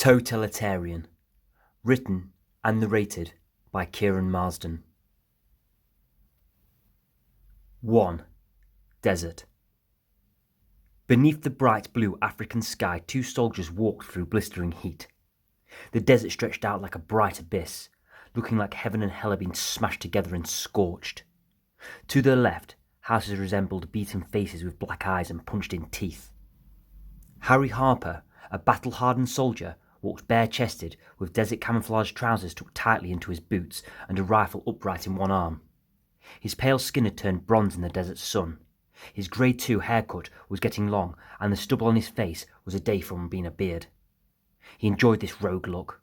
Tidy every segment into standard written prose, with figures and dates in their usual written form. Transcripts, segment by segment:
Totalitarian. Written and narrated by Kieran Marsden. 1. Desert. Beneath the bright blue African sky, two soldiers walked through blistering heat. The desert stretched out like a bright abyss, looking like heaven and hell had been smashed together and scorched. To their left, houses resembled beaten faces with black eyes and punched-in teeth. Harry Harper, a battle-hardened soldier, walked bare-chested with desert camouflage trousers tucked tightly into his boots and a rifle upright in one arm. His pale skin had turned bronze in the desert sun. His grade 2 haircut was getting long, and the stubble on his face was a day from being a beard. He enjoyed this rogue look.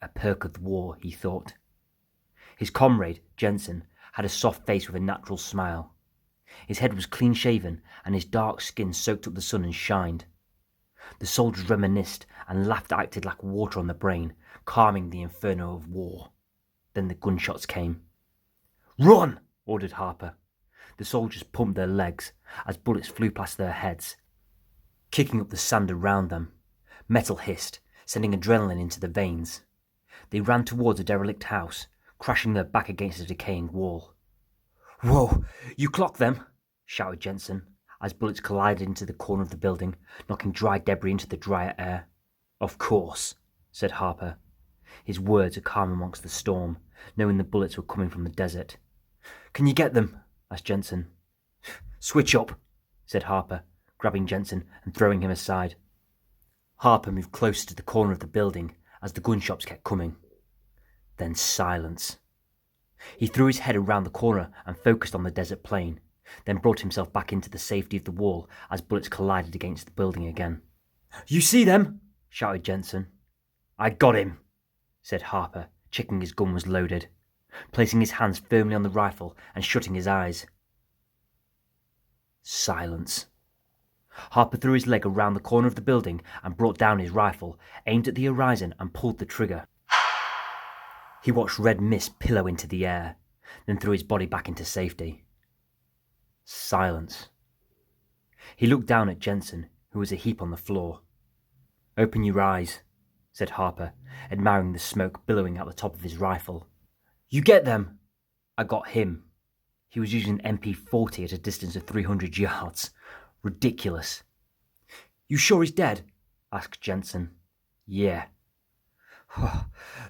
A perk of the war, he thought. His comrade, Jensen, had a soft face with a natural smile. His head was clean-shaven, and his dark skin soaked up the sun and shined. The soldiers reminisced, and laughter acted like water on the brain, calming the inferno of war. Then the gunshots came. "Run!" ordered Harper. The soldiers pumped their legs as bullets flew past their heads, kicking up the sand around them. Metal hissed, sending adrenaline into the veins. They ran towards a derelict house, crashing their back against a decaying wall. "Whoa, you clocked them!" shouted Jensen, as bullets collided into the corner of the building, knocking dry debris into the drier air. "Of course," said Harper. His words a calm amongst the storm, knowing the bullets were coming from the desert. "Can you get them?" asked Jensen. "Switch up," said Harper, grabbing Jensen and throwing him aside. Harper moved closer to the corner of the building as the gunshots kept coming. Then silence. He threw his head around the corner and focused on the desert plain, then brought himself back into the safety of the wall as bullets collided against the building again. "You see them?" shouted Jensen. "I got him," said Harper, checking his gun was loaded, placing his hands firmly on the rifle and shutting his eyes. Silence. Harper threw his leg around the corner of the building and brought down his rifle, aimed at the horizon and pulled the trigger. He watched red mist pillow into the air, then threw his body back into safety. Silence. He looked down at Jensen, who was a heap on the floor. "Open your eyes," said Harper, admiring the smoke billowing out the top of his rifle. "You get them!" "I got him." He was using an MP-40 at a distance of 300 yards. Ridiculous. "You sure he's dead?" asked Jensen. "Yeah."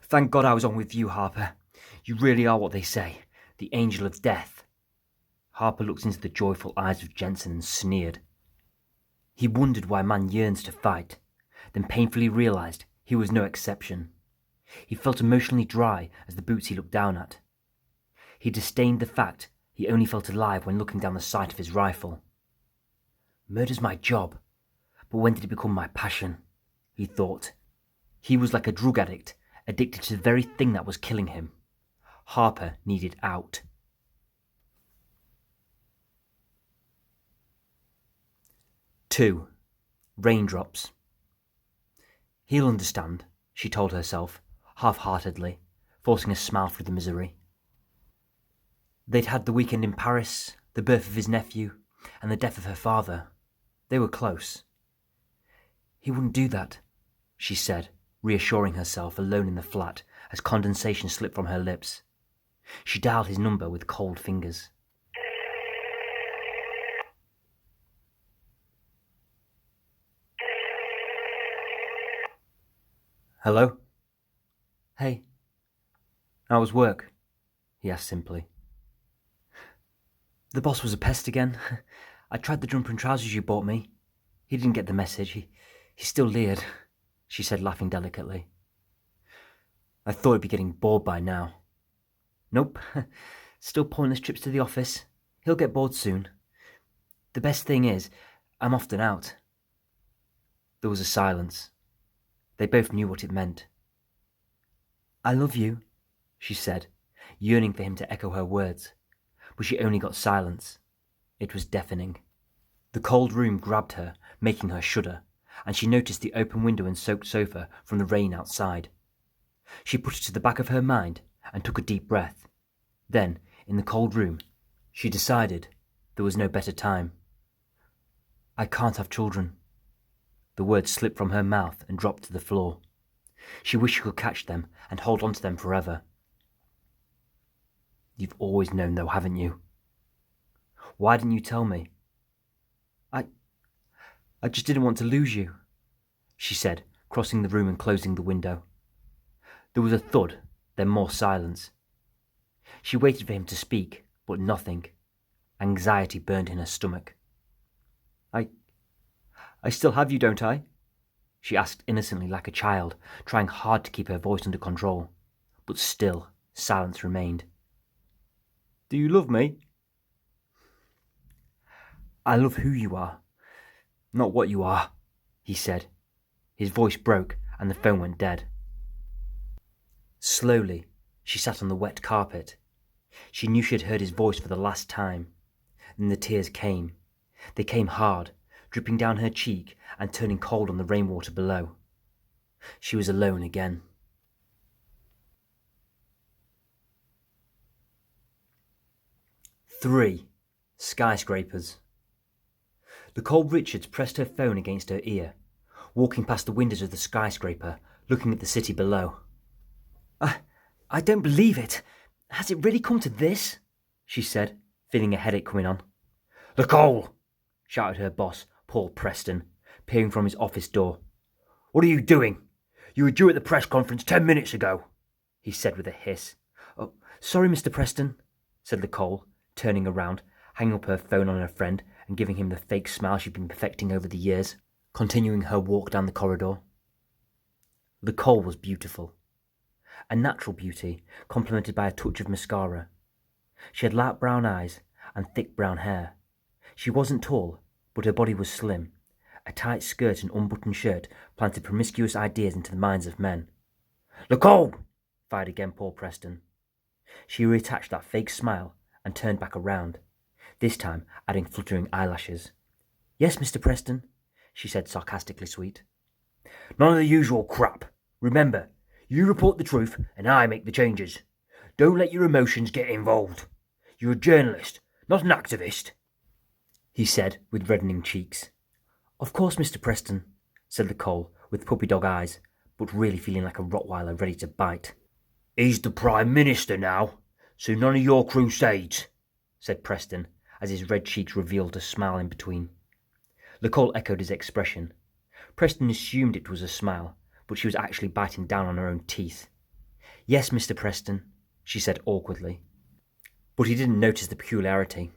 "Thank God I was on with you, Harper. You really are what they say, the angel of death." Harper looked into the joyful eyes of Jensen and sneered. He wondered why man yearns to fight, then painfully realized he was no exception. He felt emotionally dry as the boots he looked down at. He disdained the fact he only felt alive when looking down the sight of his rifle. "Murder's my job, but when did it become my passion?" he thought. He was like a drug addict, addicted to the very thing that was killing him. Harper needed out. 2. Raindrops. "He'll understand," she told herself, half-heartedly, forcing a smile through the misery. They'd had the weekend in Paris, the birth of his nephew, and the death of her father. They were close. "He wouldn't do that," she said, reassuring herself alone in the flat as condensation slipped from her lips. She dialed his number with cold fingers. "Hello?" "Hey. How was work?" he asked simply. "The boss was a pest again. I tried the jumper and trousers you bought me. He didn't get the message. He still leered," she said, laughing delicately. "I thought he'd be getting bored by now." "Nope. Still pointless trips to the office. He'll get bored soon. The best thing is, I'm often out." There was a silence. They both knew what it meant. "I love you," she said, yearning for him to echo her words, but she only got silence. It was deafening. The cold room grabbed her, making her shudder, and she noticed the open window and soaked sofa from the rain outside. She put it to the back of her mind and took a deep breath. Then, in the cold room, she decided there was no better time. "I can't have children." The words slipped from her mouth and dropped to the floor. She wished she could catch them and hold on to them forever. You've always known, though, haven't you? Why didn't you tell me? I just didn't want to lose you, she said, crossing the room and closing the window. There was a thud, then more silence. She waited for him to speak, but nothing. Anxiety burned in her stomach. I still have you, don't I? She asked innocently like a child, trying hard to keep her voice under control. But still, silence remained. Do you love me? I love who you are, not what you are, he said. His voice broke and the phone went dead. Slowly, she sat on the wet carpet. She knew she had heard his voice for the last time. Then the tears came. They came hard, dripping down her cheek and turning cold on the rainwater below. She was alone again. Three skyscrapers. Lacole Richards pressed her phone against her ear, walking past the windows of the skyscraper, looking at the city below. I don't believe it. Has it really come to this? She said, feeling a headache coming on. Lacole! Shouted her boss, Paul Preston, peering from his office door. What are you doing? You were due at the press conference 10 minutes ago, he said with a hiss. Oh, sorry, Mr. Preston, said Lacole, turning around, hanging up her phone on her friend and giving him the fake smile she'd been perfecting over the years, continuing her walk down the corridor. Lacole was beautiful. A natural beauty, complemented by a touch of mascara. She had light brown eyes and thick brown hair. She wasn't tall, but her body was slim. A tight skirt and unbuttoned shirt planted promiscuous ideas into the minds of men. Lacole! Fired again Paul Preston. She reattached that fake smile and turned back around, this time adding fluttering eyelashes. Yes, Mr. Preston, she said sarcastically sweet. None of the usual crap. Remember, you report the truth and I make the changes. Don't let your emotions get involved. You're a journalist, not an activist, he said with reddening cheeks. Of course, Mr. Preston, said Lacole with puppy dog eyes, but really feeling like a Rottweiler ready to bite. He's the Prime Minister now, so none of your crusades, said Preston, as his red cheeks revealed a smile in between. Lacole echoed his expression. Preston assumed it was a smile, but she was actually biting down on her own teeth. Yes, Mr. Preston, she said awkwardly. But he didn't notice the peculiarity.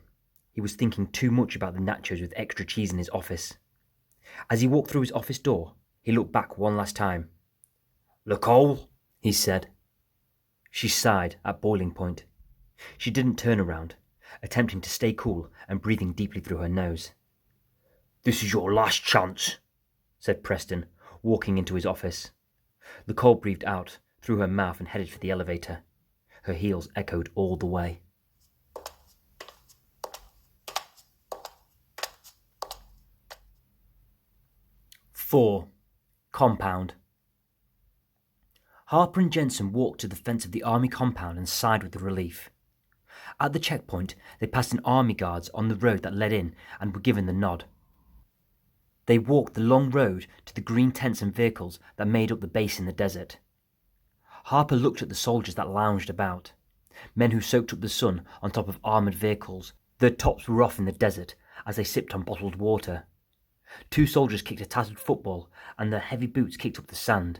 He was thinking too much about the nachos with extra cheese in his office. As he walked through his office door, he looked back one last time. Lacole, he said. She sighed at boiling point. She didn't turn around, attempting to stay cool and breathing deeply through her nose. This is your last chance, said Preston, walking into his office. Lacole breathed out through her mouth and headed for the elevator. Her heels echoed all the way. Four. Compound. Harper and Jensen walked to the fence of the army compound and sighed with relief. At the checkpoint, they passed an army guards on the road that led in and were given the nod. They walked the long road to the green tents and vehicles that made up the base in the desert. Harper looked at the soldiers that lounged about, men who soaked up the sun on top of armoured vehicles. Their tops were off in the desert as they sipped on bottled water. 2 soldiers kicked a tattered football and their heavy boots kicked up the sand.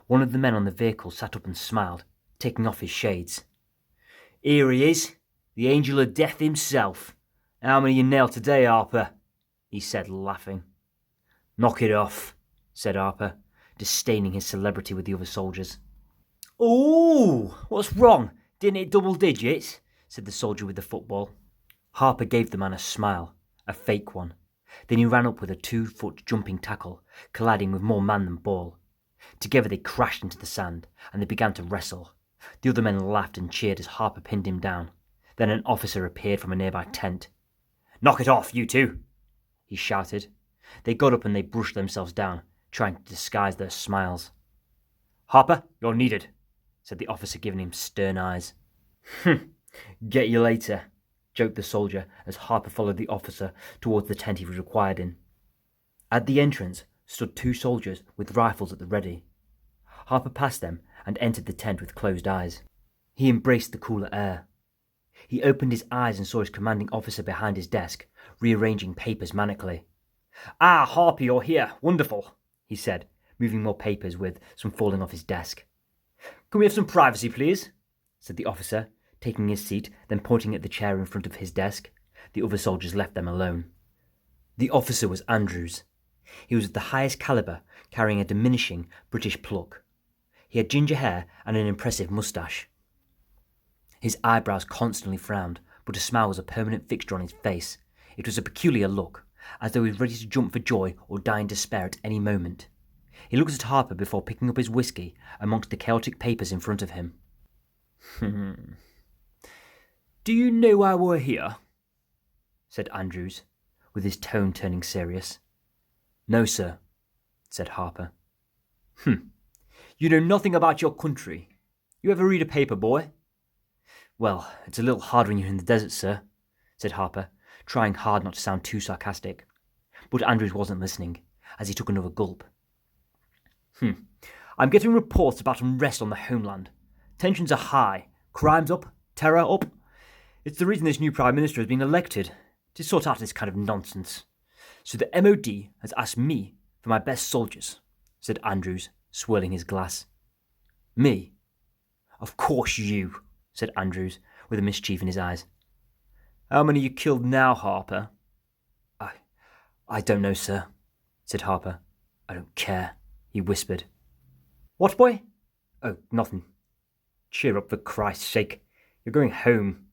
One of the men on the vehicle sat up and smiled, taking off his shades. Here he is, the angel of death himself. How many you nailed today, Harper? He said, laughing. Knock it off, said Harper, disdaining his celebrity with the other soldiers. Ooh, what's wrong? Didn't hit double digits? Said the soldier with the football. Harper gave the man a smile, a fake one. Then he ran up with a 2-foot jumping tackle, colliding with more man than ball. Together they crashed into the sand, and they began to wrestle. The other men laughed and cheered as Harper pinned him down. Then an officer appeared from a nearby tent. Knock it off, you two, he shouted. They got up and they brushed themselves down, trying to disguise their smiles. Harper, you're needed, said the officer, giving him stern eyes. Get you later, joked the soldier as Harper followed the officer towards the tent he was required in. At the entrance stood 2 soldiers with rifles at the ready. Harper passed them and entered the tent with closed eyes. He embraced the cooler air. He opened his eyes and saw his commanding officer behind his desk, rearranging papers manically. "Ah, Harper, you're here. Wonderful," he said, moving more papers with some falling off his desk. "Can we have some privacy, please?" said the officer, taking his seat, then pointing at the chair in front of his desk. The other soldiers left them alone. The officer was Andrews. He was of the highest calibre, carrying a diminishing British pluck. He had ginger hair and an impressive moustache. His eyebrows constantly frowned, but a smile was a permanent fixture on his face. It was a peculiar look, as though he was ready to jump for joy or die in despair at any moment. He looked at Harper before picking up his whiskey amongst the chaotic papers in front of him. "Do you know why we're here?" said Andrews, with his tone turning serious. "No, sir," said Harper. "You know nothing about your country. You ever read a paper, boy?" "Well, it's a little hard when you're in the desert, sir," said Harper, trying hard not to sound too sarcastic. But Andrews wasn't listening, as he took another gulp. "I'm getting reports about unrest on the homeland. Tensions are high, crimes up, terror up. It's the reason this new Prime Minister has been elected, to sort out this kind of nonsense. So the MOD has asked me for my best soldiers," said Andrews, swirling his glass. "Me? Of course you," said Andrews, with a mischief in his eyes. "How many you killed now, Harper?" I don't know, sir," said Harper. "I don't care," he whispered. "What, boy?" "Oh, nothing." "Cheer up, for Christ's sake. You're going home,"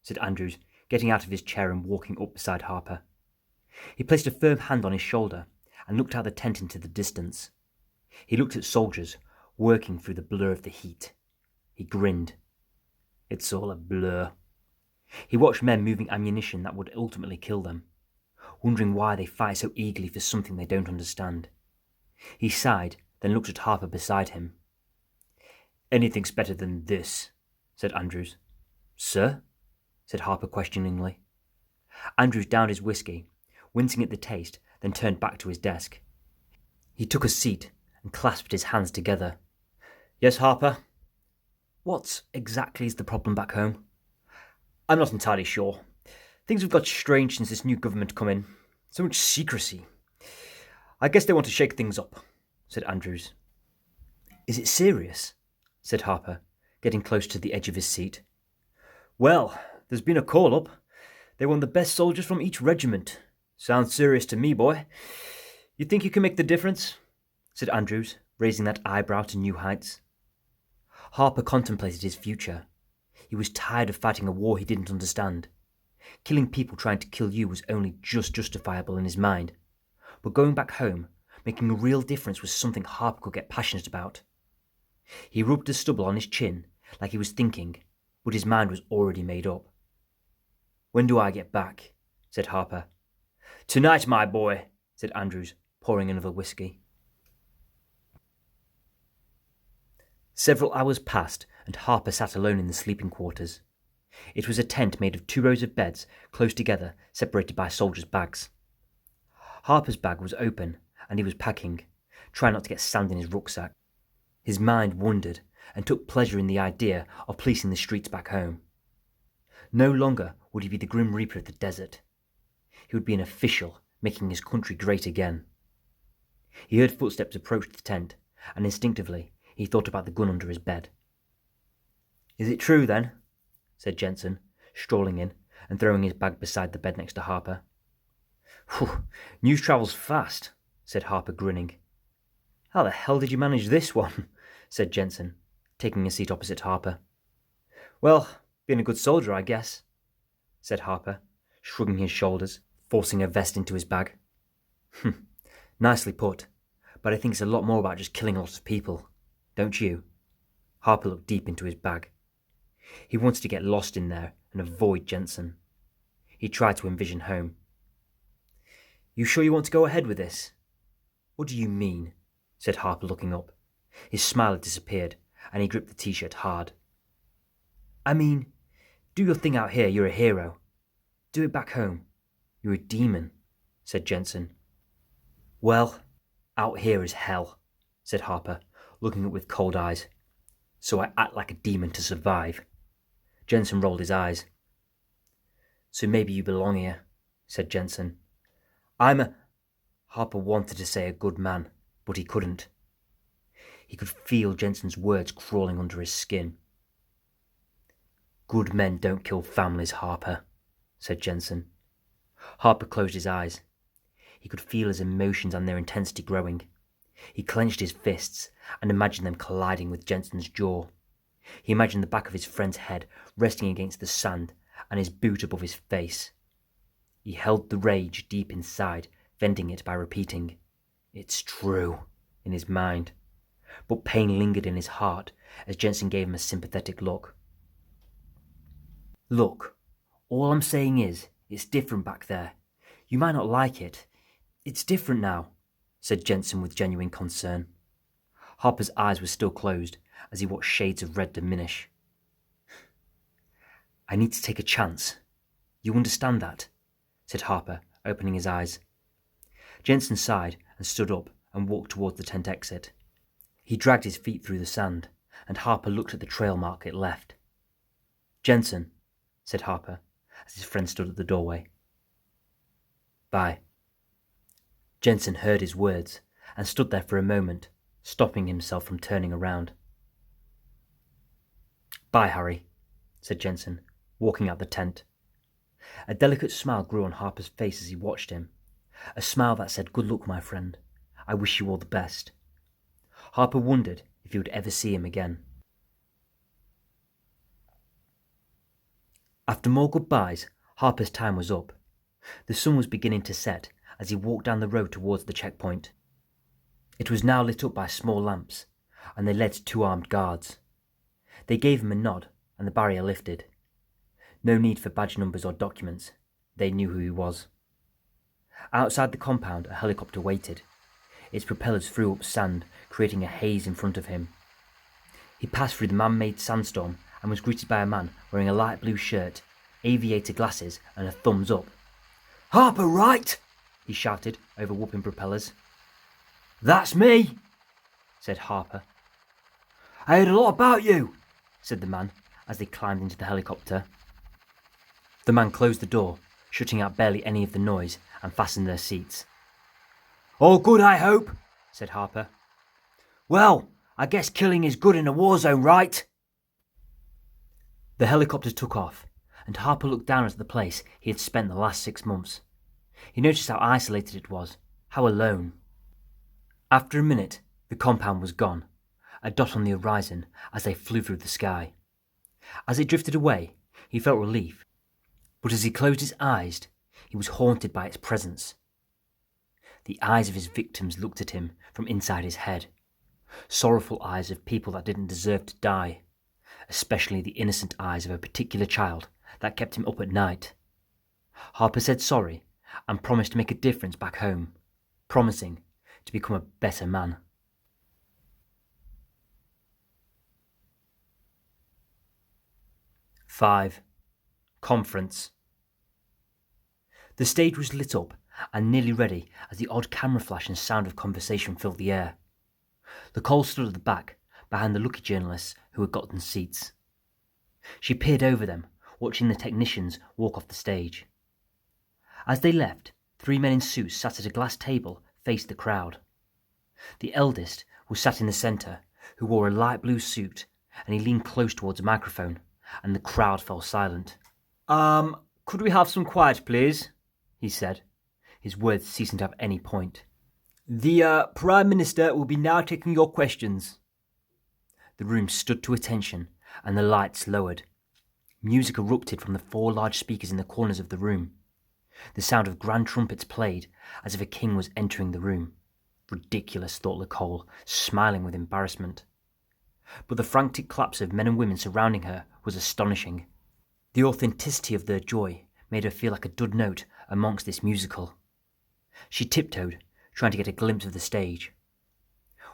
said Andrews, getting out of his chair and walking up beside Harper. He placed a firm hand on his shoulder and looked out the tent into the distance. He looked at soldiers working through the blur of the heat. He grinned. It's all a blur. He watched men moving ammunition that would ultimately kill them, wondering why they fight so eagerly for something they don't understand. He sighed, then looked at Harper beside him. "Anything's better than this," said Andrews. "Sir?" said Harper questioningly. Andrews downed his whiskey, wincing at the taste, then turned back to his desk. He took a seat and clasped his hands together. "Yes, Harper? What exactly is the problem back home?" "I'm not entirely sure. Things have got strange since this new government come in. So much secrecy. I guess they want to shake things up," said Andrews. "Is it serious?" said Harper, getting close to the edge of his seat. "Well, there's been a call-up. They want the best soldiers from each regiment. Sounds serious to me, boy. You think you can make the difference?" said Andrews, raising that eyebrow to new heights. Harper contemplated his future. He was tired of fighting a war he didn't understand. Killing people trying to kill you was only just justifiable in his mind. But going back home, making a real difference was something Harper could get passionate about. He rubbed the stubble on his chin like he was thinking, but his mind was already made up. "When do I get back?" said Harper. "Tonight, my boy," said Andrews, pouring another whiskey. Several hours passed, and Harper sat alone in the sleeping quarters. It was a tent made of 2 rows of beds, close together, separated by soldiers' bags. Harper's bag was open, and he was packing, trying not to get sand in his rucksack. His mind wandered, and took pleasure in the idea of policing the streets back home. No longer would he be the Grim Reaper of the desert. He would be an official, making his country great again. He heard footsteps approach the tent, and instinctively he thought about the gun under his bed. "Is it true, then?" said Jensen, strolling in and throwing his bag beside the bed next to Harper. "Whew, news travels fast," said Harper, grinning. "How the hell did you manage this one?" said Jensen, taking a seat opposite Harper. "Well, being a good soldier, I guess," said Harper, shrugging his shoulders, forcing a vest into his bag. "Nicely put, but I think it's a lot more about just killing a lot of people, don't you?" Harper looked deep into his bag. He wanted to get lost in there and avoid Jensen. He tried to envision home. "You sure you want to go ahead with this?" "What do you mean?" said Harper, looking up. His smile had disappeared, and he gripped the t-shirt hard. "I mean, do your thing out here, you're a hero. Do it back home, you're a demon," said Jensen. "Well, out here is hell," said Harper, looking up with cold eyes. So I act like a demon to survive. Jensen rolled his eyes. So maybe you belong here, said Jensen. Harper wanted to say a good man, but he couldn't. He could feel Jensen's words crawling under his skin. Good men don't kill families, Harper, said Jensen. Harper closed his eyes. He could feel his emotions and their intensity growing. He clenched his fists and imagined them colliding with Jensen's jaw. He imagined the back of his friend's head resting against the sand and his boot above his face. He held the rage deep inside, venting it by repeating, "It's true," in his mind. But pain lingered in his heart as Jensen gave him a sympathetic look. Look, all I'm saying is, it's different back there. You might not like it. It's different now, said Jensen with genuine concern. Harper's eyes were still closed as he watched shades of red diminish. I need to take a chance. You understand that? Said Harper, opening his eyes. Jensen sighed and stood up and walked towards the tent exit. He dragged his feet through the sand, and Harper looked at the trail mark it left. Jensen, said Harper, as his friend stood at the doorway. Bye. Jensen heard his words and stood there for a moment, stopping himself from turning around. Bye, Harry, said Jensen, walking out the tent. A delicate smile grew on Harper's face as he watched him, a smile that said, "Good luck, my friend. I wish you all the best." Harper wondered if he would ever see him again. After more goodbyes, Harper's time was up. The sun was beginning to set as he walked down the road towards the checkpoint. It was now lit up by small lamps, and they led to two armed guards. They gave him a nod, and the barrier lifted. No need for badge numbers or documents. They knew who he was. Outside the compound, a helicopter waited. Its propellers threw up sand, creating a haze in front of him. He passed through the man-made sandstorm and was greeted by a man wearing a light blue shirt, aviator glasses, and a thumbs up. "Harper, right?" he shouted over whooping propellers. "That's me," said Harper. "I heard a lot about you," said the man as they climbed into the helicopter. The man closed the door, shutting out barely any of the noise, and fastened their seats. "All good, I hope," said Harper. "Well, I guess killing is good in a war zone, right?" The helicopter took off, and Harper looked down at the place he had spent the last 6 months. He noticed how isolated it was, how alone. After a minute, the compound was gone, a dot on the horizon as they flew through the sky. As it drifted away, he felt relief, but as he closed his eyes, he was haunted by its presence. The eyes of his victims looked at him from inside his head, sorrowful eyes of people that didn't deserve to die, especially the innocent eyes of a particular child that kept him up at night. Harper said sorry and promised to make a difference back home, promising to become a better man. Five. Conference. The stage was lit up and nearly ready as the odd camera flash and sound of conversation filled the air. Lacole stood at the back, behind the lucky journalists who had gotten seats. She peered over them, watching the technicians walk off the stage. As they left, 3 men in suits sat at a glass table faced the crowd. The eldest was sat in the centre, who wore a light blue suit, and he leaned close towards a microphone, and the crowd fell silent. Could we have some quiet, please?" he said, his words ceasing to have any point. "The Prime Minister will be now taking your questions." The room stood to attention, and the lights lowered. Music erupted from the 4 large speakers in the corners of the room. The sound of grand trumpets played, as if a king was entering the room. Ridiculous, thought Lacole, smiling with embarrassment. But the frantic claps of men and women surrounding her was astonishing. The authenticity of their joy made her feel like a dud note amongst this musical. She tiptoed, trying to get a glimpse of the stage.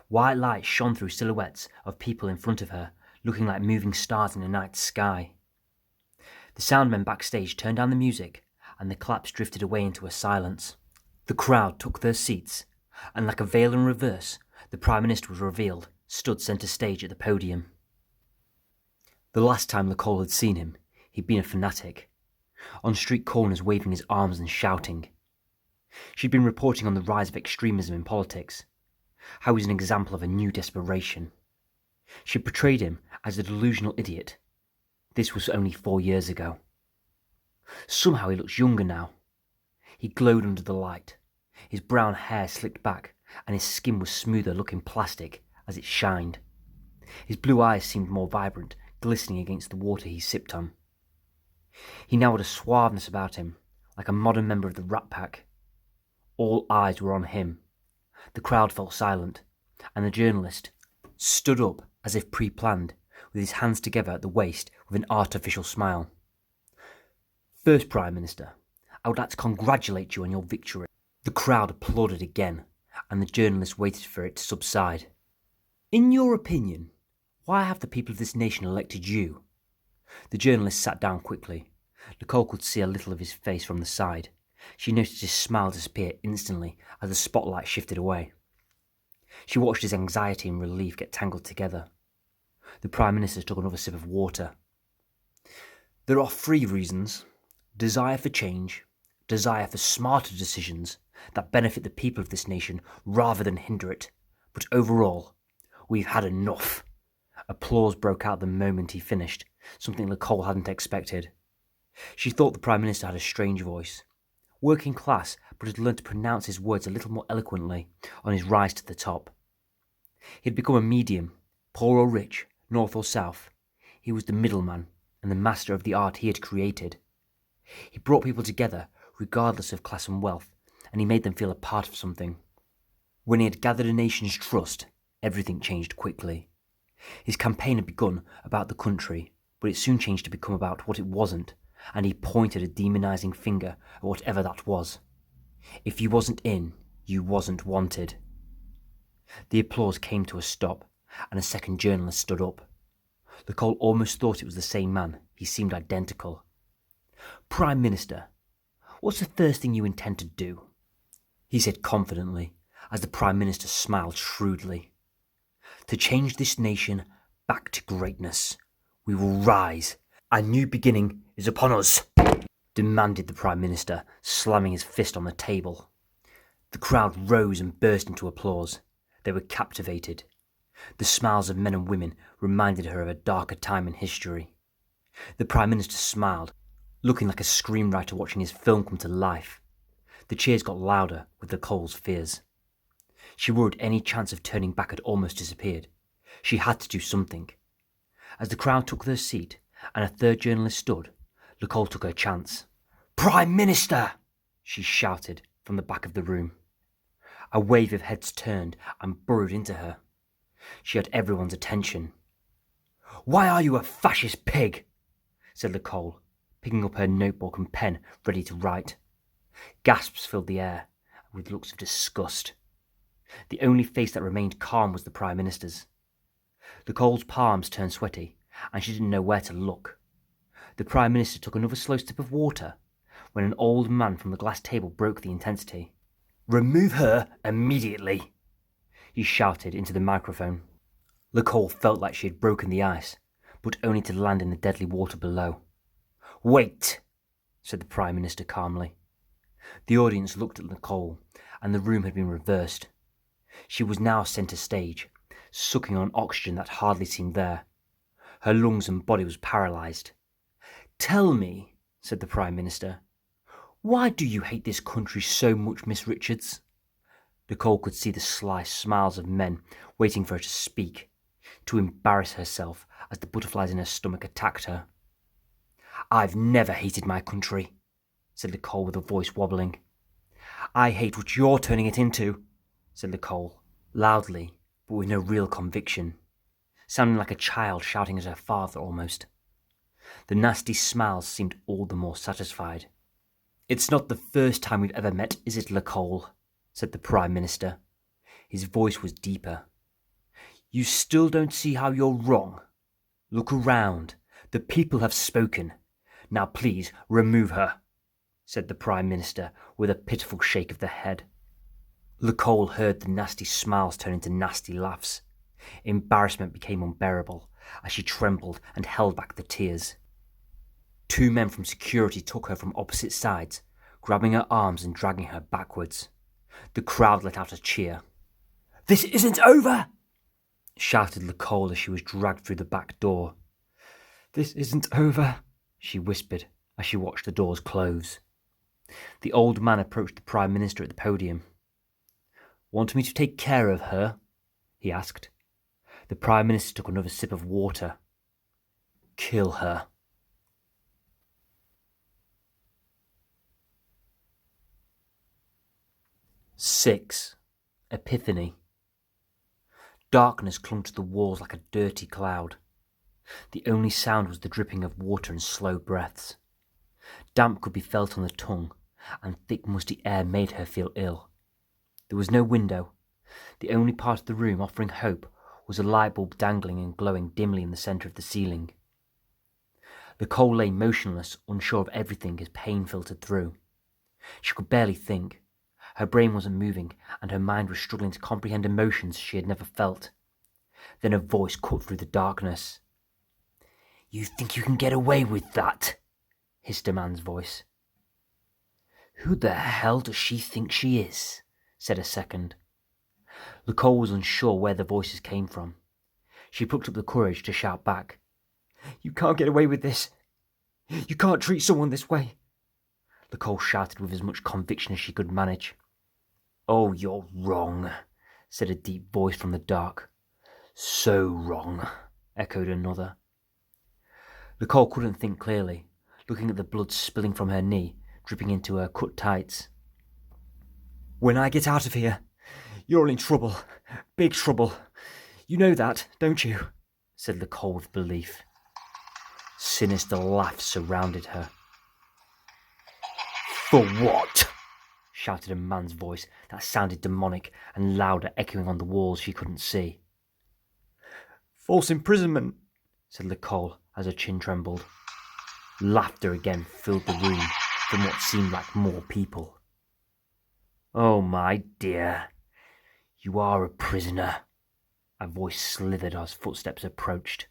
White light shone through silhouettes of people in front of her, looking like moving stars in a night sky. The soundmen backstage turned down the music, and the claps drifted away into a silence. The crowd took their seats, and like a veil in reverse, the Prime Minister was revealed, stood centre stage at the podium. The last time Lacole had seen him, he'd been a fanatic, on street corners waving his arms and shouting. She'd been reporting on the rise of extremism in politics, how he was an example of a new desperation. She portrayed him as a delusional idiot. This was only 4 years ago. Somehow he looks younger now. He glowed under the light. His brown hair slicked back, and his skin was smoother looking plastic as it shined. His blue eyes seemed more vibrant, glistening against the water he sipped on. He now had a suaveness about him, like a modern member of the Rat Pack. All eyes were on him. The crowd fell silent, and the journalist stood up as if pre-planned, with his hands together at the waist with an artificial smile. "First, Prime Minister, I would like to congratulate you on your victory." The crowd applauded again, and the journalist waited for it to subside. "In your opinion, why have the people of this nation elected you?" The journalist sat down quickly. Lacole could see a little of his face from the side. She noticed his smile disappear instantly as the spotlight shifted away. She watched his anxiety and relief get tangled together. The Prime Minister took another sip of water. "There are 3 reasons: desire for change, desire for smarter decisions that benefit the people of this nation rather than hinder it. But overall, we've had enough." Applause broke out the moment he finished, something Lacole hadn't expected. She thought the Prime Minister had a strange voice. Working class, but had learned to pronounce his words a little more eloquently on his rise to the top. He had become a medium, poor or rich, north or south. He was the middleman and the master of the art he had created. He brought people together, regardless of class and wealth, and he made them feel a part of something. When he had gathered a nation's trust, everything changed quickly. His campaign had begun about the country, but it soon changed to become about what it wasn't, and he pointed a demonizing finger at whatever that was. If you wasn't in, you wasn't wanted. The applause came to a stop, and a second journalist stood up. Lacole almost thought it was the same man. He seemed identical. "Prime Minister, what's the first thing you intend to do?" he said confidently, as the Prime Minister smiled shrewdly. "To change this nation back to greatness. We will rise. A new beginning is upon us," demanded the Prime Minister, slamming his fist on the table. The crowd rose and burst into applause. They were captivated. The smiles of men and women reminded her of a darker time in history. The Prime Minister smiled, looking like a screenwriter watching his film come to life. The cheers got louder with Lacole's fears. She worried any chance of turning back had almost disappeared. She had to do something. As the crowd took their seat and a third journalist stood, Lacole took her chance. "Prime Minister!" she shouted from the back of the room. A wave of heads turned and burrowed into her. She had everyone's attention. "Why are you a fascist pig?" said Lacole, picking up her notebook and pen ready to write. Gasps filled the air with looks of disgust. The only face that remained calm was the Prime Minister's. Lacole's palms turned sweaty, and she didn't know where to look. The Prime Minister took another slow sip of water when an old man from the glass table broke the intensity. "Remove her immediately," he shouted into the microphone. Lacole felt like she had broken the ice, but only to land in the deadly water below. "Wait," said the Prime Minister calmly. The audience looked at Lacole, and the room had been reversed. She was now centre stage, sucking on oxygen that hardly seemed there. Her lungs and body was paralysed. "Tell me," said the Prime Minister, "why do you hate this country so much, Miss Richards?" Lacole could see the sly smiles of men waiting for her to speak, to embarrass herself as the butterflies in her stomach attacked her. "I've never hated my country," said Lacole with a voice wobbling. "I hate what you're turning it into," said Lacole, loudly, but with no real conviction, sounding like a child shouting at her father almost. The nasty smiles seemed all the more satisfied. "It's not the first time we've ever met, is it, Lacole?" said the Prime Minister. His voice was deeper. "You still don't see how you're wrong? Look around. The people have spoken. Now please remove her," said the Prime Minister with a pitiful shake of the head. Lacole heard the nasty smiles turn into nasty laughs. Embarrassment became unbearable as she trembled and held back the tears. 2 men from security took her from opposite sides, grabbing her arms and dragging her backwards. The crowd let out a cheer. "This isn't over!" shouted Lacole as she was dragged through the back door. "This isn't over," she whispered as she watched the doors close. The old man approached the Prime Minister at the podium. "Want me to take care of her?" he asked. The Prime Minister took another sip of water. "Kill her." Six. Epiphany. Darkness clung to the walls like a dirty cloud. The only sound was the dripping of water and slow breaths. Damp could be felt on the tongue, and thick musty air made her feel ill. There was no window. The only part of the room offering hope was a light bulb dangling and glowing dimly in the centre of the ceiling. Lacole lay motionless, unsure of everything as pain filtered through. She could barely think. Her brain wasn't moving, and her mind was struggling to comprehend emotions she had never felt. Then a voice cut through the darkness. "You think you can get away with that?" hissed a man's voice. "Who the hell does she think she is?" said a second. Lacole was unsure where the voices came from. She plucked up the courage to shout back. "You can't get away with this. You can't treat someone this way." Lacole shouted with as much conviction as she could manage. "Oh, you're wrong," said a deep voice from the dark. "So wrong," echoed another. Lacole couldn't think clearly, looking at the blood spilling from her knee, dripping into her cut tights. "When I get out of here, you're all in trouble. Big trouble. You know that, don't you?" said Lacole with belief. Sinister laughs surrounded her. "For what?" shouted a man's voice that sounded demonic and louder, echoing on the walls she couldn't see. "False imprisonment," said Lacole as her chin trembled. Laughter again filled the room from what seemed like more people. "Oh, my dear, you are a prisoner," a voice slithered as footsteps approached.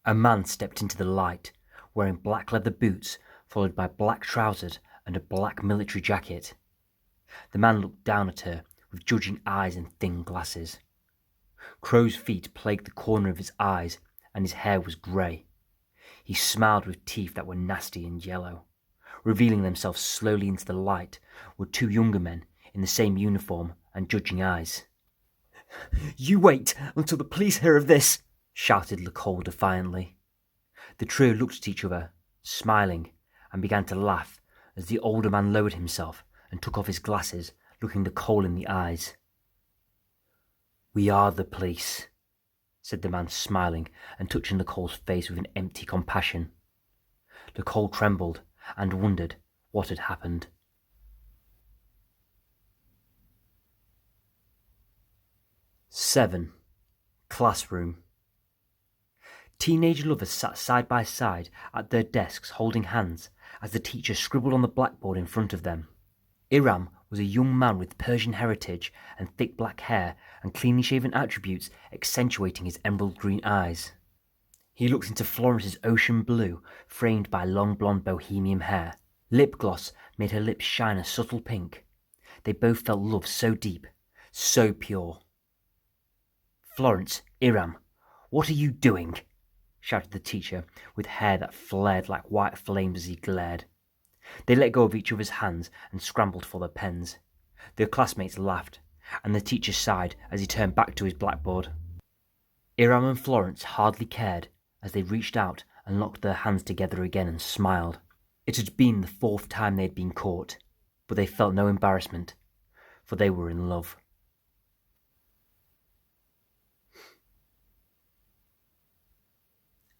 A man stepped into the light, wearing black leather boots, followed by black trousers and a black military jacket. The man looked down at her with judging eyes and thin glasses. Crow's feet plagued the corner of his eyes, and his hair was grey. He smiled with teeth that were nasty and yellow. Revealing themselves slowly into the light were 2 younger men in the same uniform and judging eyes. "You wait until the police hear of this," shouted Lacole defiantly. The trio looked at each other, smiling, and began to laugh as the older man lowered himself and took off his glasses, looking Lacole in the eyes. "We are the police," said the man, smiling and touching Lacole's face with an empty compassion. Lacole trembled and wondered what had happened. 7. Classroom. Teenage lovers sat side by side at their desks holding hands as the teacher scribbled on the blackboard in front of them. Iram was a young man with Persian heritage and thick black hair and cleanly shaven attributes accentuating his emerald green eyes. He looked into Florence's ocean blue, framed by long blonde bohemian hair. Lip gloss made her lips shine a subtle pink. They both felt love so deep, so pure. "Florence, Iram, what are you doing?" shouted the teacher, with hair that flared like white flames as he glared. They let go of each other's hands and scrambled for their pens. Their classmates laughed, and the teacher sighed as he turned back to his blackboard. Iram and Florence hardly cared as they reached out and locked their hands together again and smiled. It had been the 4th time they had been caught, but they felt no embarrassment, for they were in love.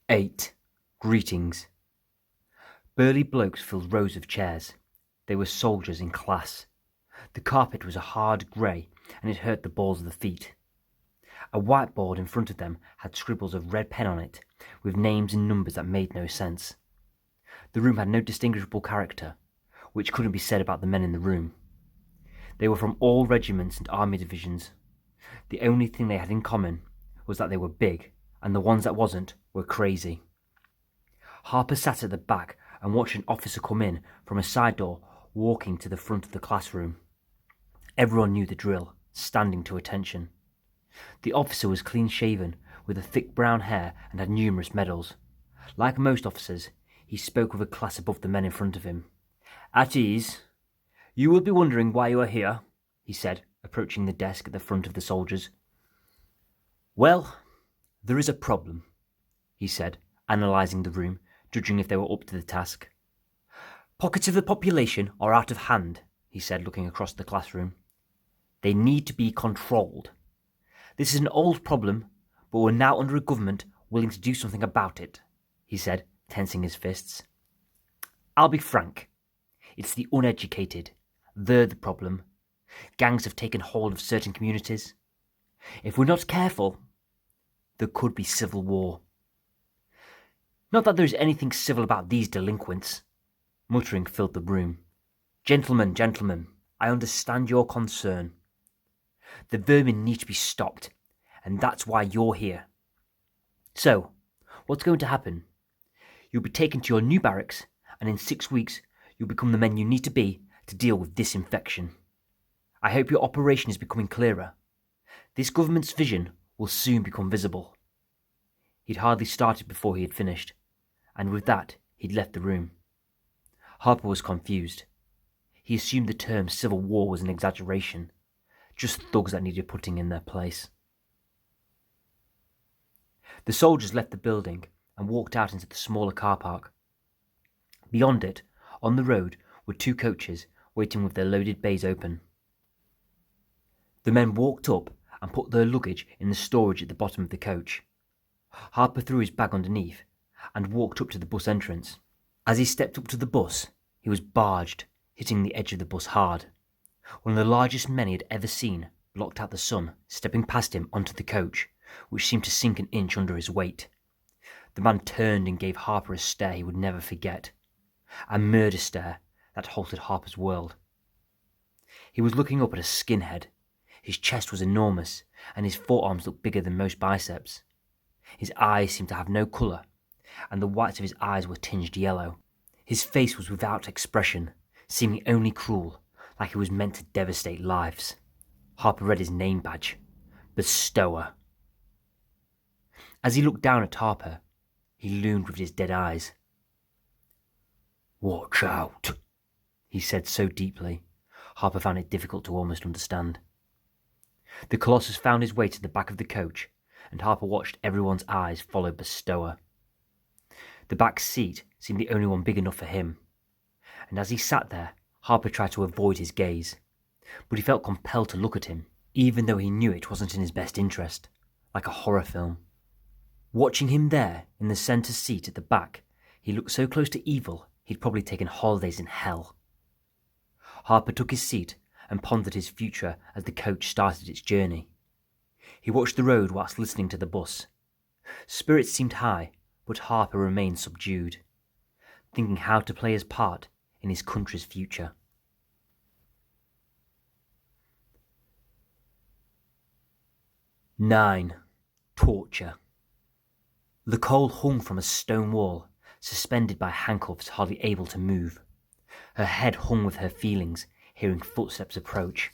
Eight. Greetings. Burly blokes filled rows of chairs. They were soldiers in class. The carpet was a hard grey, and it hurt the balls of the feet. A whiteboard in front of them had scribbles of red pen on it, with names and numbers that made no sense. The room had no distinguishable character, which couldn't be said about the men in the room. They were from all regiments and army divisions. The only thing they had in common was that they were big, and the ones that wasn't were crazy. Harper sat at the back and watched an officer come in from a side door, walking to the front of the classroom. Everyone knew the drill, standing to attention. The officer was clean-shaven, with a thick brown hair, and had numerous medals. Like most officers, he spoke with a class above the men in front of him. "At ease. You will be wondering why you are here," he said, approaching the desk at the front of the soldiers. "Well, there is a problem," he said, analysing the room, judging if they were up to the task. "Pockets of the population are out of hand," he said, looking across the classroom. "They need to be controlled. This is an old problem, but we're now under a government willing to do something about it," he said, tensing his fists. "I'll be frank. It's the uneducated. They're the problem. Gangs have taken hold of certain communities. If we're not careful, there could be civil war. Not that there's anything civil about these delinquents." Muttering filled the room. Gentlemen, I understand your concern. The vermin need to be stopped, and that's why you're here. So, what's going to happen? You'll be taken to your new barracks, and in 6 weeks you'll become the men you need to be to deal with this infection. I hope your operation is becoming clearer. This government's vision will soon become visible." He'd hardly started before he had finished, and with that he'd left the room. Harper was confused. He assumed the term civil war was an exaggeration, just thugs that needed putting in their place. The soldiers left the building and walked out into the smaller car park. Beyond it, on the road, were 2 coaches waiting with their loaded bays open. The men walked up and put their luggage in the storage at the bottom of the coach. Harper threw his bag underneath and walked up to the bus entrance. As he stepped up to the bus, he was barged, hitting the edge of the bus hard. One of the largest men he had ever seen blocked out the sun, stepping past him onto the coach, which seemed to sink an inch under his weight. The man turned and gave Harper a stare he would never forget. A murder stare that halted Harper's world. He was looking up at a skinhead. His chest was enormous, and his forearms looked bigger than most biceps. His eyes seemed to have no colour, and the whites of his eyes were tinged yellow. His face was without expression, seeming only cruel, like he was meant to devastate lives. Harper read his name badge. Bestower. As he looked down at Harper, he loomed with his dead eyes. "Watch out," he said so deeply, Harper found it difficult to almost understand. The Colossus found his way to the back of the coach, and Harper watched everyone's eyes follow Bestower. The back seat seemed the only one big enough for him, and as he sat there, Harper tried to avoid his gaze, but he felt compelled to look at him, even though he knew it wasn't in his best interest, like a horror film. Watching him there, in the centre seat at the back, he looked so close to evil he'd probably taken holidays in hell. Harper took his seat and pondered his future as the coach started its journey. He watched the road whilst listening to the bus. Spirits seemed high, but Harper remained subdued, thinking how to play his part in his country's future. "9. Torture. Lacole hung from a stone wall, suspended by handcuffs, hardly able to move. Her head hung with her feelings, hearing footsteps approach.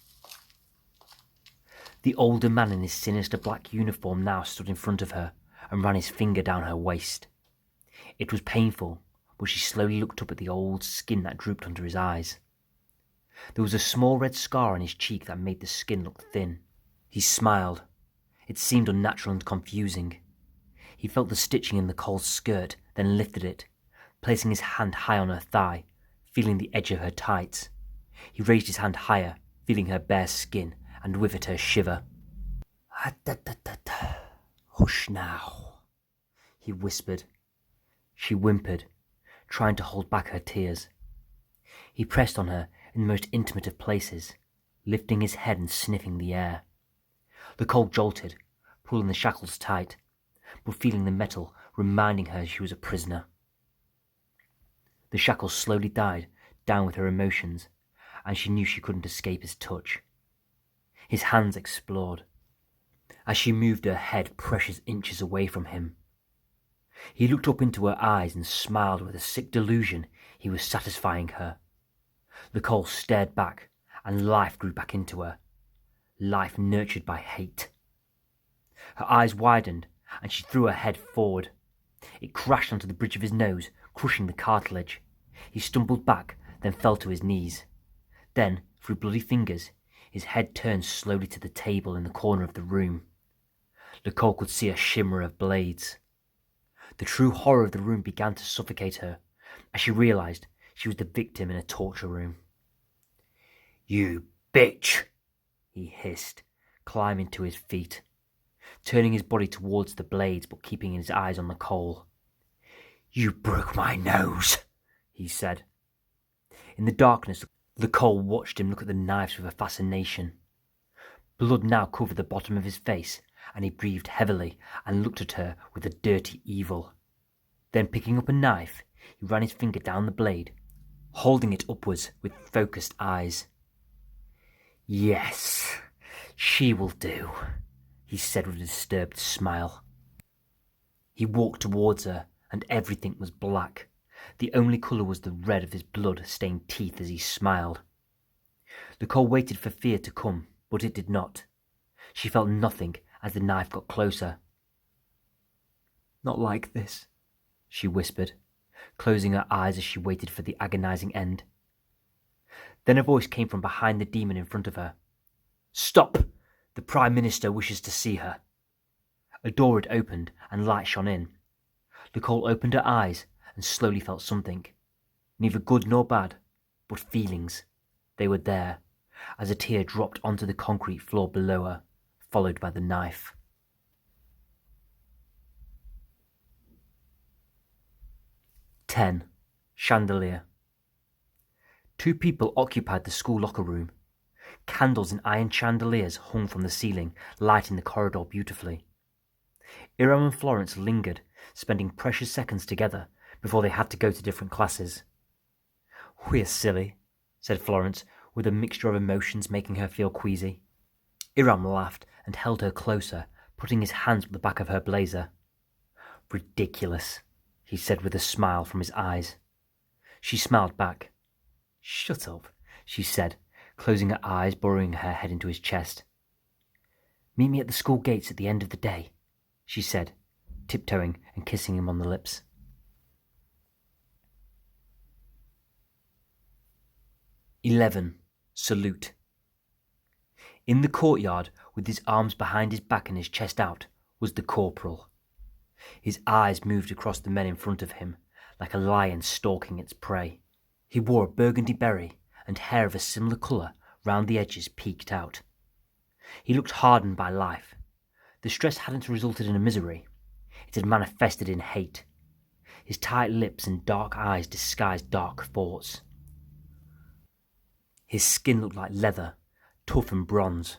The older man in his sinister black uniform now stood in front of her and ran his finger down her waist. It was painful, but she slowly looked up at the old skin that drooped under his eyes. There was a small red scar on his cheek that made the skin look thin. He smiled. It seemed unnatural and confusing. He felt the stitching in Lacole's skirt, then lifted it, placing his hand high on her thigh, feeling the edge of her tights. He raised his hand higher, feeling her bare skin, and with it her shiver. "Hush now," he whispered. She whimpered, trying to hold back her tears. He pressed on her in the most intimate of places, lifting his head and sniffing the air. Lacole jolted, pulling the shackles tight, but feeling the metal reminding her she was a prisoner. The shackles slowly died down with her emotions, and she knew she couldn't escape his touch. His hands explored. as she moved her head precious inches away from him. He looked up into her eyes and smiled with a sick delusion he was satisfying her. Lacole stared back, and life grew back into her. Life nurtured by hate. Her eyes widened, and she threw her head forward. It crashed onto the bridge of his nose, crushing the cartilage. He stumbled back, then fell to his knees. Then, through bloody fingers, his head turned slowly to the table in the corner of the room. Lacole could see a shimmer of blades. The true horror of the room began to suffocate her, as she realized she was the victim in a torture room. "You bitch!" he hissed, climbing to his feet, turning his body towards the blades but keeping his eyes on Lacole. "You broke my nose," he said. In the darkness, Lacole watched him look at the knives with a fascination. Blood now covered the bottom of his face, and he breathed heavily and looked at her with a dirty evil. Then picking up a knife, he ran his finger down the blade, holding it upwards with focused eyes. "Yes, she will do," he said with a disturbed smile. He walked towards her, and everything was black. The only colour was the red of his blood-stained teeth as he smiled. Lacole waited for fear to come, but it did not. She felt nothing as the knife got closer. "Not like this," she whispered, closing her eyes as she waited for the agonizing end. Then a voice came from behind the demon in front of her. "Stop! The Prime Minister wishes to see her." A door had opened and light shone in. Lacole opened her eyes and slowly felt something. Neither good nor bad, but feelings. They were there, as a tear dropped onto the concrete floor below her, followed by the knife. Chandelier. Two people occupied the school locker room. Candles in iron chandeliers hung from the ceiling, lighting the corridor beautifully. Iram and Florence lingered, spending precious seconds together before they had to go to different classes. "We're silly," said Florence, with a mixture of emotions making her feel queasy. Iram laughed and held her closer, putting his hands up the back of her blazer. "Ridiculous," he said with a smile from his eyes. She smiled back. "Shut up," she said, closing her eyes, burrowing her head into his chest. "Meet me at the school gates at the end of the day," she said, tiptoeing and kissing him on the lips. 11. Salute. In the courtyard, with his arms behind his back and his chest out, was the corporal. His eyes moved across the men in front of him, like a lion stalking its prey. He wore a burgundy beret, and hair of a similar colour round the edges peeked out. He looked hardened by life. The stress hadn't resulted in a misery. It had manifested in hate. His tight lips and dark eyes disguised dark thoughts. His skin looked like leather, tough and bronze.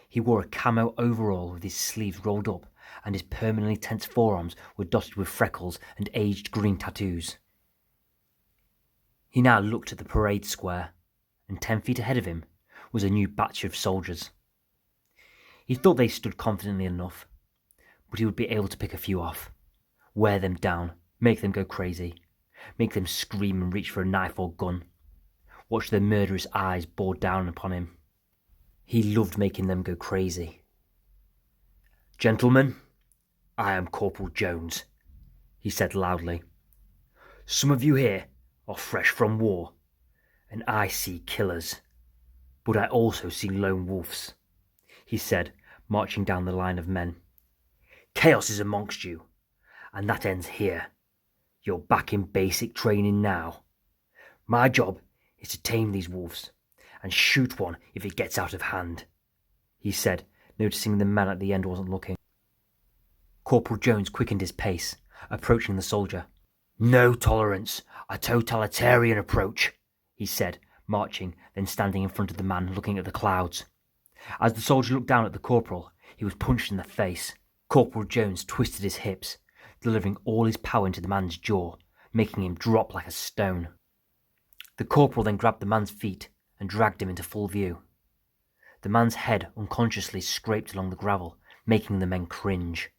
He wore a camo overall with his sleeves rolled up, and his permanently tense forearms were dotted with freckles and aged green tattoos. He now looked at the parade square, and 10 feet ahead of him was a new batch of soldiers. He thought they stood confidently enough, but he would be able to pick a few off, wear them down, make them go crazy, make them scream and reach for a knife or gun, watch their murderous eyes bore down upon him. He loved making them go crazy. "Gentlemen, I am Corporal Jones," he said loudly. "Some of you here are fresh from war, and I see killers. But I also see lone wolves," he said, marching down the line of men. "Chaos is amongst you, and that ends here. You're back in basic training now. My job is to tame these wolves, and shoot one if it gets out of hand," he said, noticing the man at the end wasn't looking. Corporal Jones quickened his pace, approaching the soldier. "No tolerance, a totalitarian approach," he said, marching, then standing in front of the man looking at the clouds. As the soldier looked down at the corporal, he was punched in the face. Corporal Jones twisted his hips, delivering all his power into the man's jaw, making him drop like a stone. The corporal then grabbed the man's feet and dragged him into full view. The man's head unconsciously scraped along the gravel, making the men cringe.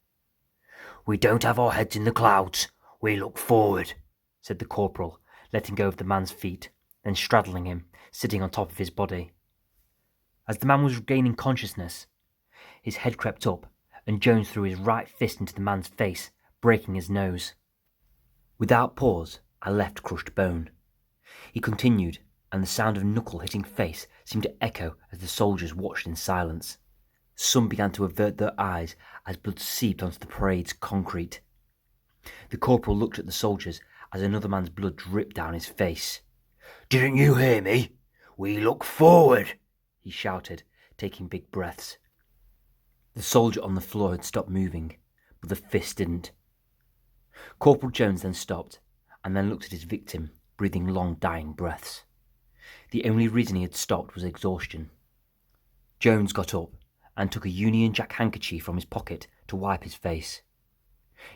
"We don't have our heads in the clouds, we look forward," said the corporal, letting go of the man's feet, then straddling him, sitting on top of his body. As the man was regaining consciousness, his head crept up, and Jones threw his right fist into the man's face, breaking his nose. Without pause, I left crushed bone. He continued, and the sound of knuckle hitting face seemed to echo as the soldiers watched in silence. Some began to avert their eyes as blood seeped onto the parade's concrete. The corporal looked at the soldiers as another man's blood dripped down his face. "Didn't you hear me? We look forward," he shouted, taking big breaths. The soldier on the floor had stopped moving, but the fist didn't. Corporal Jones then stopped, and then looked at his victim, breathing long, dying breaths. The only reason he had stopped was exhaustion. Jones got up and took a Union Jack handkerchief from his pocket to wipe his face.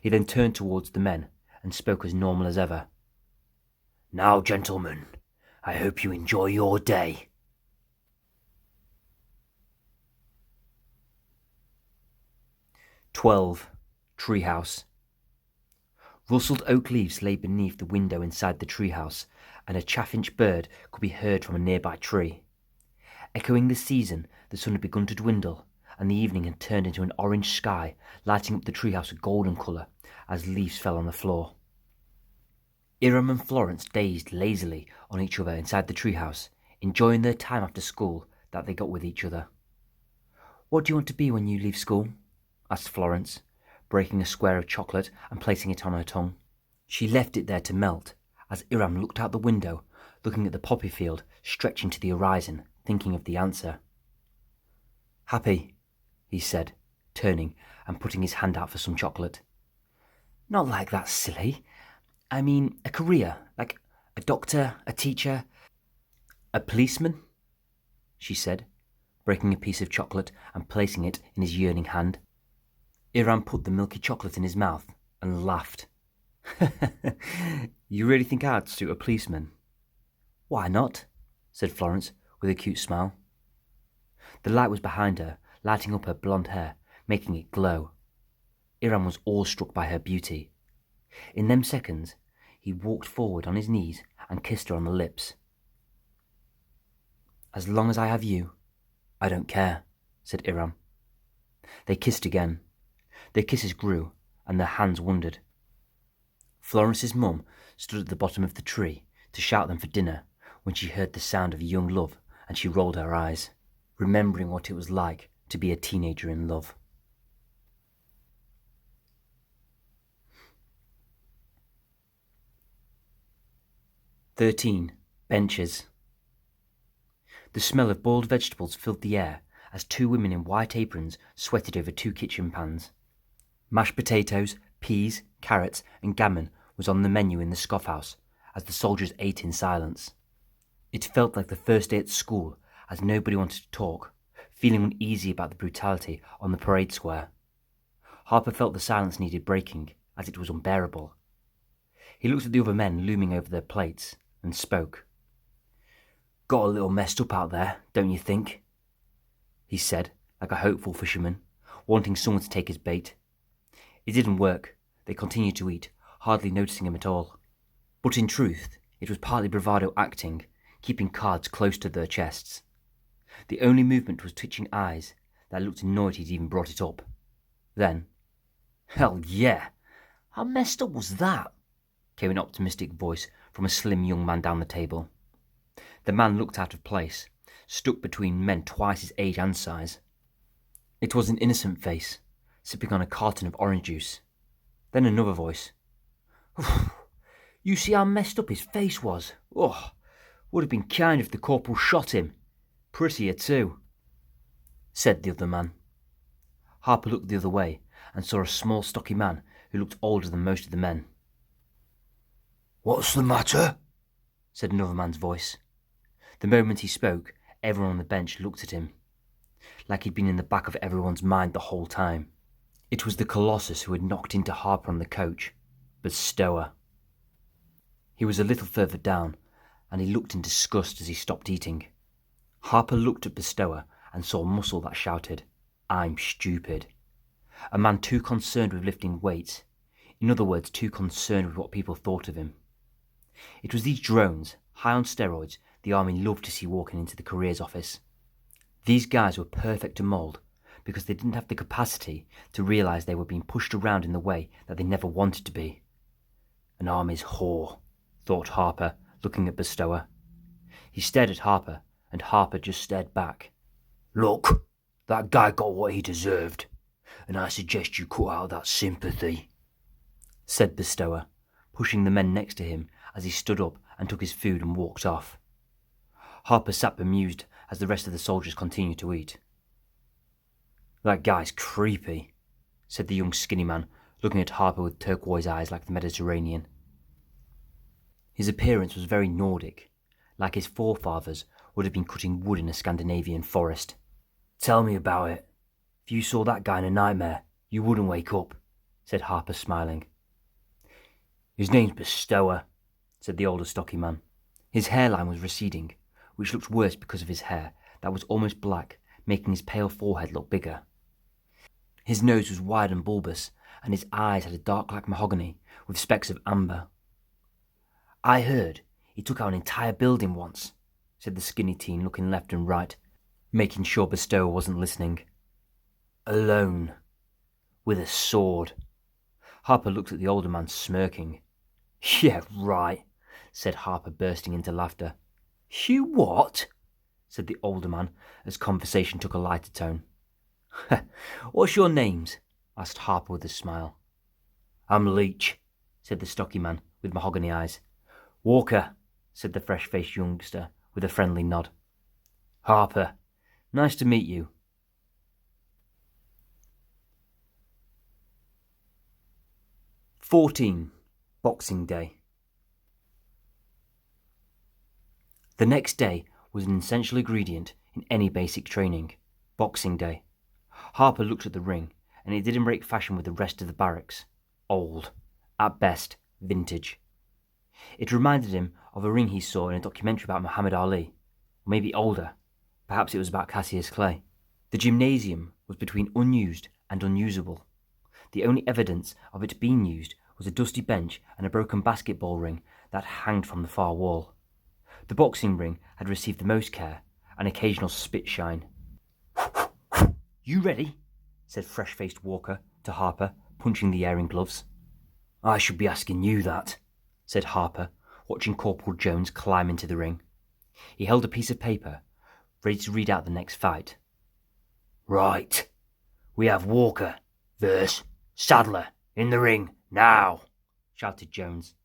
He then turned towards the men and spoke as normal as ever. "Now, gentlemen, I hope you enjoy your day." Treehouse. Rustled oak leaves lay beneath the window inside the treehouse, and a chaffinch bird could be heard from a nearby tree. Echoing the season, the sun had begun to dwindle, and the evening had turned into an orange sky, lighting up the treehouse a golden colour as leaves fell on the floor. Iram and Florence gazed lazily on each other inside the treehouse, enjoying their time after school that they got with each other. "What do you want to be when you leave school?" asked Florence, breaking a square of chocolate and placing it on her tongue. She left it there to melt as Iram looked out the window, looking at the poppy field stretching to the horizon, thinking of the answer. "Happy," he said, turning and putting his hand out for some chocolate. "Not like that, silly. I mean a career, like a doctor, a teacher, a policeman," she said, breaking a piece of chocolate and placing it in his yearning hand. Iram put the milky chocolate in his mouth and laughed. "You really think I'd suit a policeman?" "Why not?" said Florence with a cute smile. The light was behind her, lighting up her blonde hair, making it glow. Iram was awestruck by her beauty. In them seconds, he walked forward on his knees and kissed her on the lips. "As long as I have you, I don't care," said Iram. They kissed again. Their kisses grew, and their hands wandered. Florence's mum stood at the bottom of the tree to shout them for dinner when she heard the sound of young love, and she rolled her eyes, remembering what it was like to be a teenager in love. Benches. The smell of boiled vegetables filled the air as two women in white aprons sweated over two kitchen pans. Mashed potatoes, peas, carrots, and gammon was on the menu in the scoffhouse as the soldiers ate in silence. It felt like the first day at school as nobody wanted to talk, feeling uneasy about the brutality on the parade square. Harper felt the silence needed breaking, as it was unbearable. He looked at the other men looming over their plates and spoke. "Got a little messed up out there, don't you think?" he said, like a hopeful fisherman, wanting someone to take his bait. It didn't work. They continued to eat, hardly noticing him at all. But in truth, it was partly bravado acting, keeping cards close to their chests. The only movement was twitching eyes that looked annoyed he'd even brought it up. Then, "Hell yeah! How messed up was that?" came an optimistic voice from a slim young man down the table. The man looked out of place, stuck between men twice his age and size. It was an innocent face, sipping on a carton of orange juice. Then another voice. "You see how messed up his face was? Oh, would have been kind if the corporal shot him. Prettier too," said the other man. Harper looked the other way and saw a small stocky man who looked older than most of the men. "What's the matter?" said another man's voice. The moment he spoke, everyone on the bench looked at him, like he'd been in the back of everyone's mind the whole time. It was the Colossus who had knocked into Harper on the coach, but Stower. He was a little further down, and he looked in disgust as he stopped eating. Harper looked at Bestower and saw muscle that shouted, "I'm stupid." A man too concerned with lifting weights. In other words, too concerned with what people thought of him. It was these drones, high on steroids, the army loved to see walking into the careers office. These guys were perfect to mould because they didn't have the capacity to realise they were being pushed around in the way that they never wanted to be. An army's whore, thought Harper, looking at Bestower. He stared at Harper, and Harper just stared back. "Look, that guy got what he deserved, and I suggest you cut out that sympathy," said Bestower, pushing the men next to him as he stood up and took his food and walked off. Harper sat bemused as the rest of the soldiers continued to eat. "That guy's creepy," said the young skinny man, looking at Harper with turquoise eyes like the Mediterranean. His appearance was very Nordic, like his forefathers would have been cutting wood in a Scandinavian forest. "Tell me about it. If you saw that guy in a nightmare, you wouldn't wake up," said Harper, smiling. "His name's Bestower," said the older stocky man. His hairline was receding, which looked worse because of his hair that was almost black, making his pale forehead look bigger. His nose was wide and bulbous, and his eyes had a dark like mahogany with specks of amber. "I heard he took out an entire building once," said the skinny teen, looking left and right, making sure Bestower wasn't listening. "Alone. With a sword." Harper looked at the older man, smirking. "Yeah, right," said Harper, bursting into laughter. "You what?" said the older man, as conversation took a lighter tone. "What's your names?" asked Harper with a smile. "I'm Leach," said the stocky man with mahogany eyes. "Walker," said the fresh-faced youngster with a friendly nod. "Harper. Nice to meet you." "14. Boxing Day. The next day was an essential ingredient in any basic training, Boxing Day. Harper looked at the ring, and it didn't break fashion with the rest of the barracks. Old. At best, vintage. It reminded him of a ring he saw in a documentary about Muhammad Ali, or maybe older. Perhaps it was about Cassius Clay. The gymnasium was between unused and unusable. The only evidence of it being used was a dusty bench and a broken basketball ring that hanged from the far wall. The boxing ring had received the most care, an occasional spit shine. "You ready?" said fresh-faced Walker to Harper, punching the air in gloves. "I should be asking you that," said Harper, watching Corporal Jones climb into the ring. He held a piece of paper, ready to read out the next fight. "Right. We have Walker versus Sadler in the ring now," shouted Jones.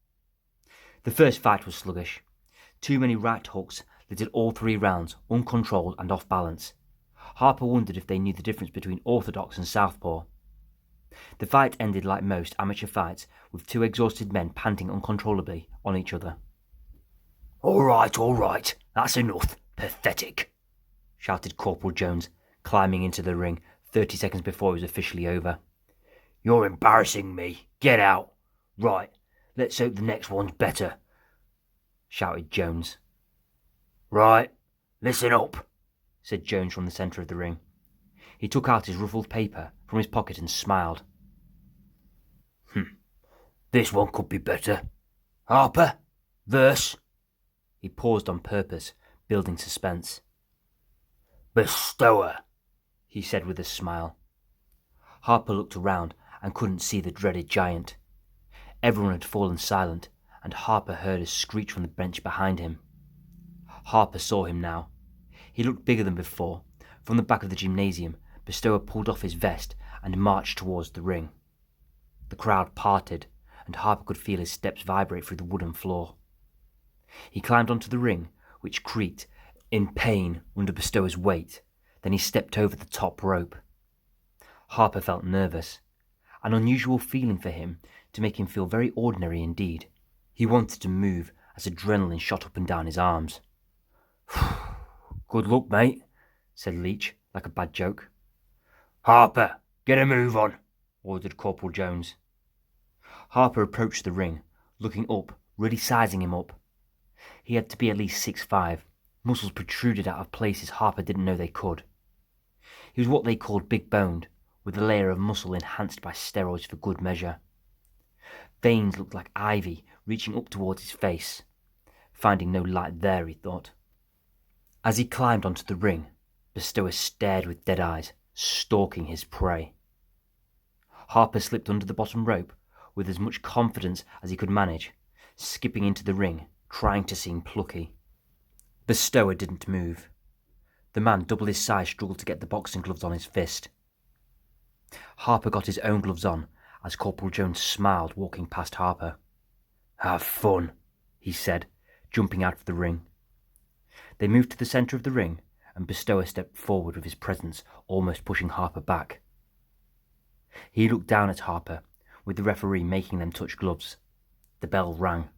The first fight was sluggish. Too many right hooks littered all 3 rounds, uncontrolled and off balance. Harper wondered if they knew the difference between orthodox and southpaw. The fight ended like most amateur fights, with 2 exhausted men panting uncontrollably on each other. All right, that's enough. Pathetic," shouted Corporal Jones, climbing into the ring 30 seconds before it was officially over. "You're embarrassing me. Get out. Right, let's hope the next one's better," shouted Jones. "Right, listen up," said Jones from the centre of the ring. He took out his ruffled paper from his pocket and smiled. This one could be better. Harper, verse." He paused on purpose, building suspense. "Bestower," he said with a smile. Harper looked around and couldn't see the dreaded giant. Everyone had fallen silent, and Harper heard a screech from the bench behind him. Harper saw him now. He looked bigger than before. From the back of the gymnasium, Bestower pulled off his vest and marched towards the ring. The crowd parted, and Harper could feel his steps vibrate through the wooden floor. He climbed onto the ring, which creaked in pain under Bestower's weight. Then he stepped over the top rope. Harper felt nervous, an unusual feeling for him to make him feel very ordinary indeed. He wanted to move as adrenaline shot up and down his arms. "Good luck, mate," said Leach, like a bad joke. "Harper, get a move on," ordered Corporal Jones. Harper approached the ring, looking up, really sizing him up. He had to be at least 6'5", muscles protruded out of places Harper didn't know they could. He was what they called big-boned, with a layer of muscle enhanced by steroids for good measure. Veins looked like ivy reaching up towards his face. Finding no light there, he thought. As he climbed onto the ring, Bestower stared with dead eyes, stalking his prey. Harper slipped under the bottom rope with as much confidence as he could manage, skipping into the ring, trying to seem plucky. Bestower didn't move. The man double his size struggled to get the boxing gloves on his fist. Harper got his own gloves on as Corporal Jones smiled walking past Harper. "Have fun," he said, jumping out of the ring. They moved to the centre of the ring, and Bestower stepped forward with his presence almost pushing Harper back. He looked down at Harper, with the referee making them touch gloves. The bell rang.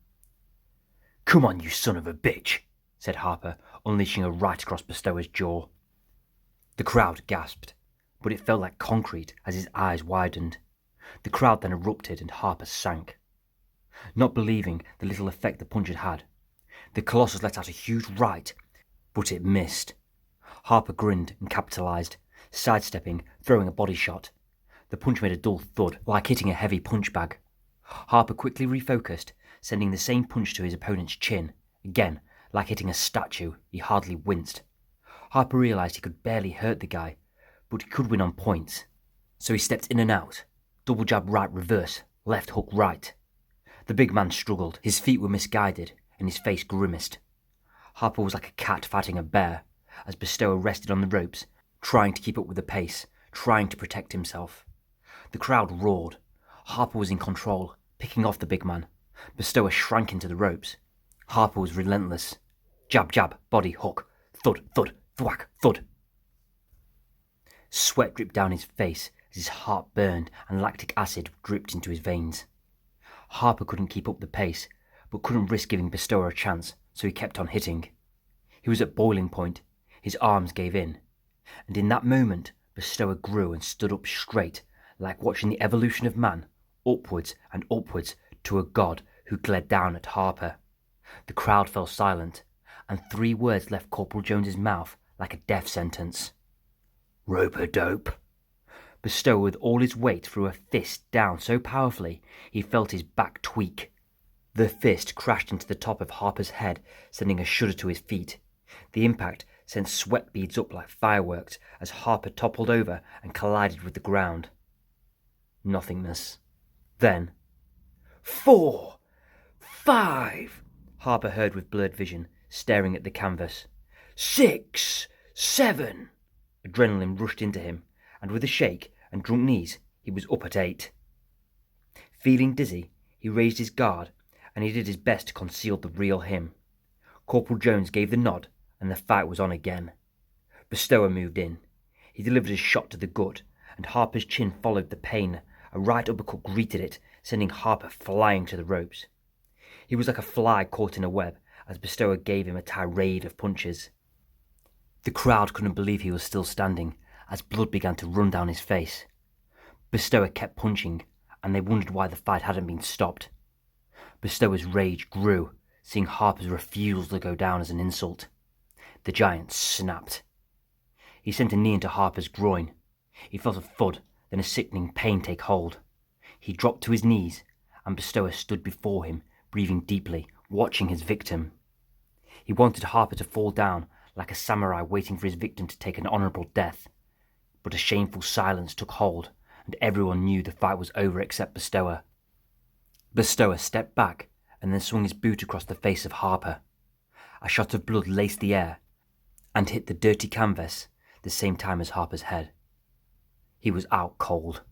"Come on, you son of a bitch," said Harper, unleashing a right across Bestower's jaw. The crowd gasped, but it felt like concrete as his eyes widened. The crowd then erupted and Harper sank. Not believing the little effect the punch had had, the Colossus let out a huge right, but it missed. Harper grinned and capitalised, sidestepping, throwing a body shot. The punch made a dull thud, like hitting a heavy punch bag. Harper quickly refocused, sending the same punch to his opponent's chin. Again, like hitting a statue, he hardly winced. Harper realised he could barely hurt the guy, but he could win on points. So he stepped in and out, double jab right reverse, left hook right. The big man struggled, his feet were misguided, and his face grimaced. Harper was like a cat fighting a bear, as Bestower rested on the ropes, trying to keep up with the pace, trying to protect himself. The crowd roared. Harper was in control, picking off the big man. Bestower shrank into the ropes. Harper was relentless. Jab, jab, body, hook, thud, thud, thwack, thud. Sweat dripped down his face as his heart burned and lactic acid dripped into his veins. Harper couldn't keep up the pace, but couldn't risk giving Bestower a chance, so he kept on hitting. He was at boiling point. His arms gave in. And in that moment, Bestower grew and stood up straight, like watching the evolution of man, upwards and upwards to a god who glared down at Harper. The crowd fell silent, and 3 words left Corporal Jones's mouth like a death sentence. "Rope-a-dope." Bestower with all his weight threw a fist down so powerfully he felt his back tweak. The fist crashed into the top of Harper's head, sending a shudder to his feet. The impact sent sweat beads up like fireworks as Harper toppled over and collided with the ground. Nothingness. Then, 4, 5, Harper heard with blurred vision, staring at the canvas. 6, 7. Adrenaline rushed into him, and with a shake and drunk knees, he was up at 8. Feeling dizzy, he raised his guard, and he did his best to conceal the real him. Corporal Jones gave the nod, and the fight was on again. Bestower moved in. He delivered a shot to the gut, and Harper's chin followed the pain. A right uppercut greeted it, sending Harper flying to the ropes. He was like a fly caught in a web, as Bestower gave him a tirade of punches. The crowd couldn't believe he was still standing, as blood began to run down his face. Bestower kept punching, and they wondered why the fight hadn't been stopped. Bestower's rage grew, seeing Harper's refusal to go down as an insult. The giant snapped. He sent a knee into Harper's groin. He felt a thud, then a sickening pain take hold. He dropped to his knees, and Bestower stood before him, breathing deeply, watching his victim. He wanted Harper to fall down, like a samurai waiting for his victim to take an honourable death. But a shameful silence took hold, and everyone knew the fight was over except Bestower. Bestower stepped back, and then swung his boot across the face of Harper. A shot of blood laced the air, and hit the dirty canvas the same time as Harper's head. He was out cold.